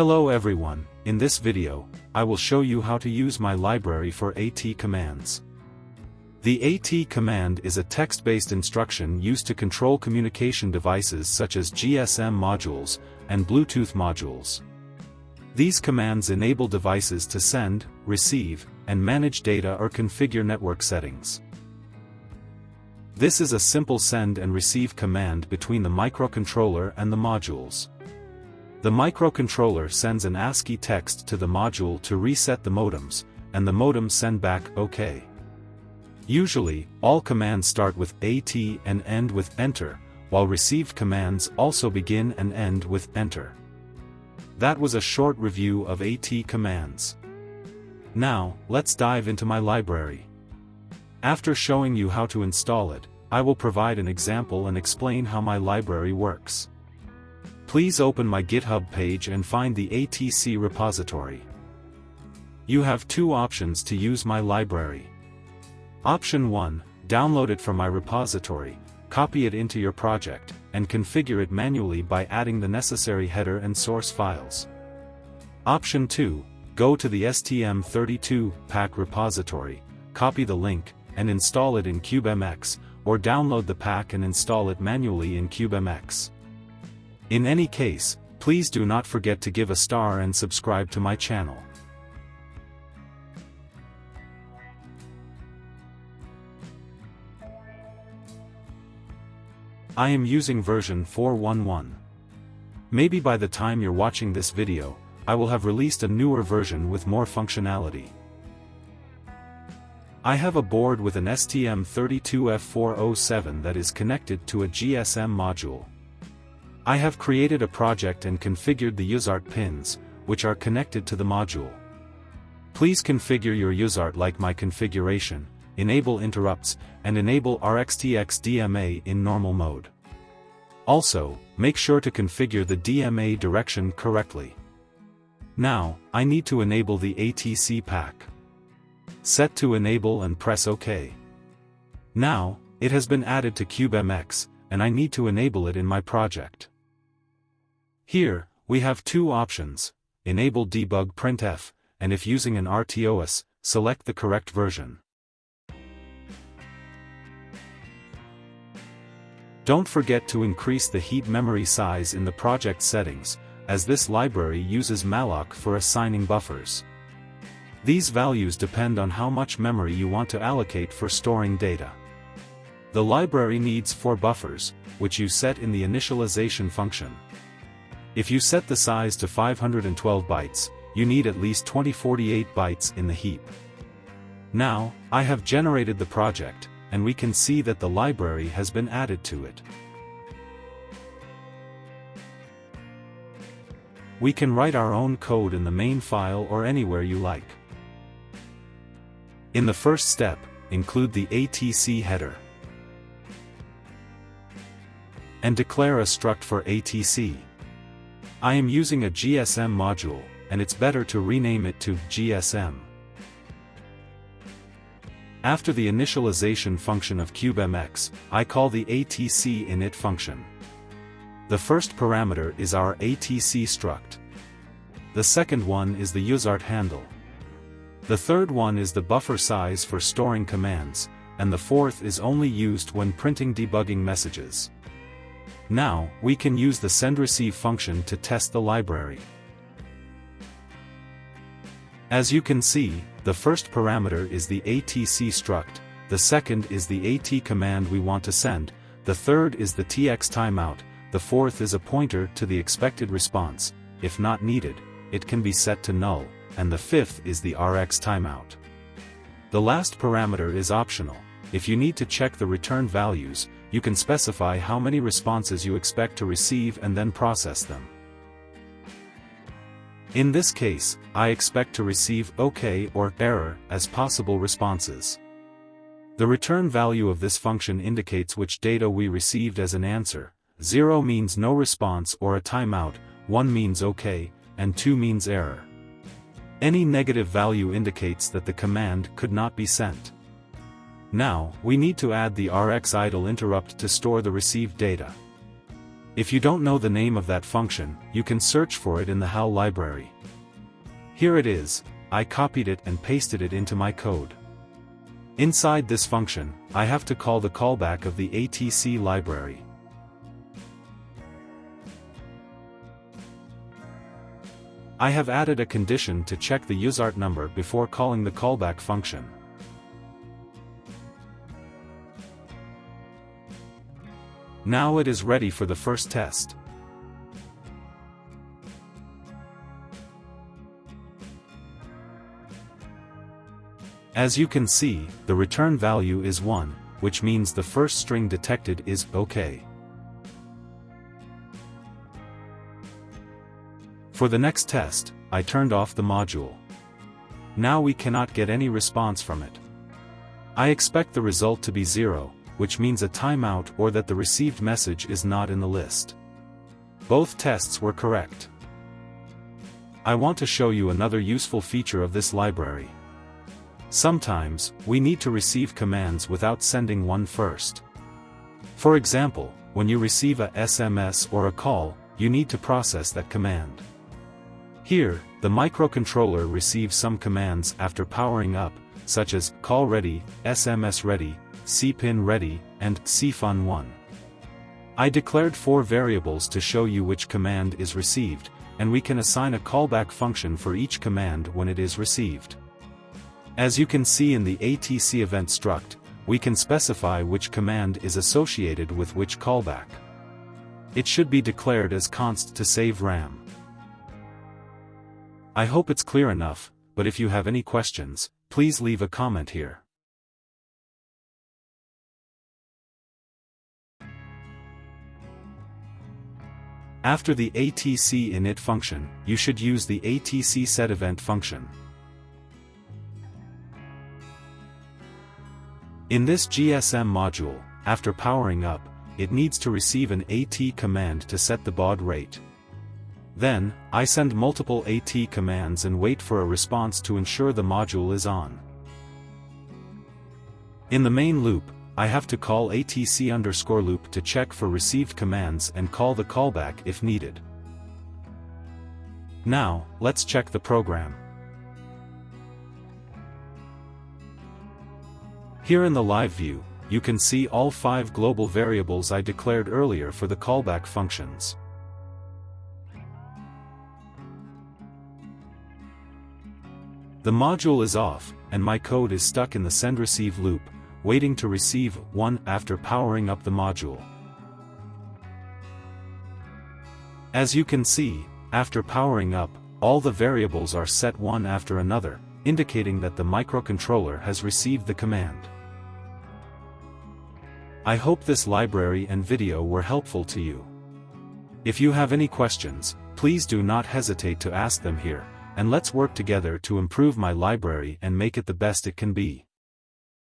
Hello everyone, in this video, I will show you how to use my library for AT commands. The AT command is a text-based instruction used to control communication devices such as GSM modules and Bluetooth modules. These commands enable devices to send, receive, and manage data or configure network settings. This is a simple send and receive command between the microcontroller and the modules. The microcontroller sends an ASCII text to the module to reset the modems, and the modems send back OK. Usually, all commands start with AT and end with Enter, while received commands also begin and end with Enter. That was a short review of AT commands. Now, let's dive into my library. After showing you how to install it, I will provide an example and explain how my library works. Please open my GitHub page and find the ATC repository. You have two options to use my library. Option 1, download it from my repository, copy it into your project, and configure it manually by adding the necessary header and source files. Option 2, go to the STM32 pack repository, copy the link, and install it in CubeMX, or download the pack and install it manually in CubeMX. In any case, please do not forget to give a star and subscribe to my channel. I am using version 4.1.1. Maybe by the time you're watching this video, I will have released a newer version with more functionality. I have a board with an STM32F407 that is connected to a GSM module. I have created a project and configured the usart pins, which are connected to the module. Please configure your usart like my configuration, enable interrupts, and enable RxTX DMA in normal mode. Also, make sure to configure the DMA direction correctly. Now, I need to enable the ATC pack. Set to enable and press OK. Now, it has been added to CubeMX, and I need to enable it in my project. Here, we have two options, enable debug printf, and if using an RTOS, select the correct version. Don't forget to increase the heap memory size in the project settings, as this library uses malloc for assigning buffers. These values depend on how much memory you want to allocate for storing data. The library needs 4 buffers, which you set in the initialization function. If you set the size to 512 bytes, you need at least 2048 bytes in the heap. Now, I have generated the project, and we can see that the library has been added to it. We can write our own code in the main file or anywhere you like. In the first step, include the ATC header. And declare a struct for ATC. I am using a GSM module, and it's better to rename it to GSM. After the initialization function of CubeMX, I call the ATC init function. The first parameter is our ATC struct. The second one is the usart handle. The third one is the buffer size for storing commands, and the fourth is only used when printing debugging messages. Now, we can use the send-receive function to test the library. As you can see, the first parameter is the ATC struct, the second is the AT command we want to send, the third is the TX timeout, the fourth is a pointer to the expected response. If not needed, it can be set to null, and the fifth is the Rx timeout. The last parameter is optional. If you need to check the return values, you can specify how many responses you expect to receive and then process them. In this case, I expect to receive OK or error as possible responses. The return value of this function indicates which data we received as an answer. 0 means no response or a timeout, 1 means OK, and 2 means error. Any negative value indicates that the command could not be sent. Now, we need to add the Rx idle interrupt to store the received data. If you don't know the name of that function, you can search for it in the HAL library. Here it is. I copied it and pasted it into my code. Inside this function, I have to call the callback of the ATC library. I have added a condition to check the usart number before calling the callback function. Now it is ready for the first test. As you can see, the return value is 1, which means the first string detected is OK. For the next test, I turned off the module. Now we cannot get any response from it. I expect the result to be 0, which means a timeout or that the received message is not in the list. Both tests were correct. I want to show you another useful feature of this library. Sometimes, we need to receive commands without sending one first. For example, when you receive a SMS or a call, you need to process that command. Here, the microcontroller receives some commands after powering up, such as call ready, SMS ready, cpin ready, and cfun1. I declared 4 variables to show you which command is received, and we can assign a callback function for each command when it is received. As you can see in the ATC event struct, we can specify which command is associated with which callback. It should be declared as const to save RAM. I hope it's clear enough, but if you have any questions, please leave a comment here. After the ATC init function, you should use the ATC setEvent function. In this GSM module, after powering up, it needs to receive an AT command to set the baud rate. Then, I send multiple AT commands and wait for a response to ensure the module is on. In the main loop, I have to call ATC_loop to check for received commands and call the callback if needed. Now, let's check the program. Here in the live view, you can see all 5 global variables I declared earlier for the callback functions. The module is off, and my code is stuck in the send-receive loop, waiting to receive 1 after powering up the module. As you can see, after powering up, all the variables are set one after another, indicating that the microcontroller has received the command. I hope this library and video were helpful to you. If you have any questions, please do not hesitate to ask them here, and let's work together to improve my library and make it the best it can be.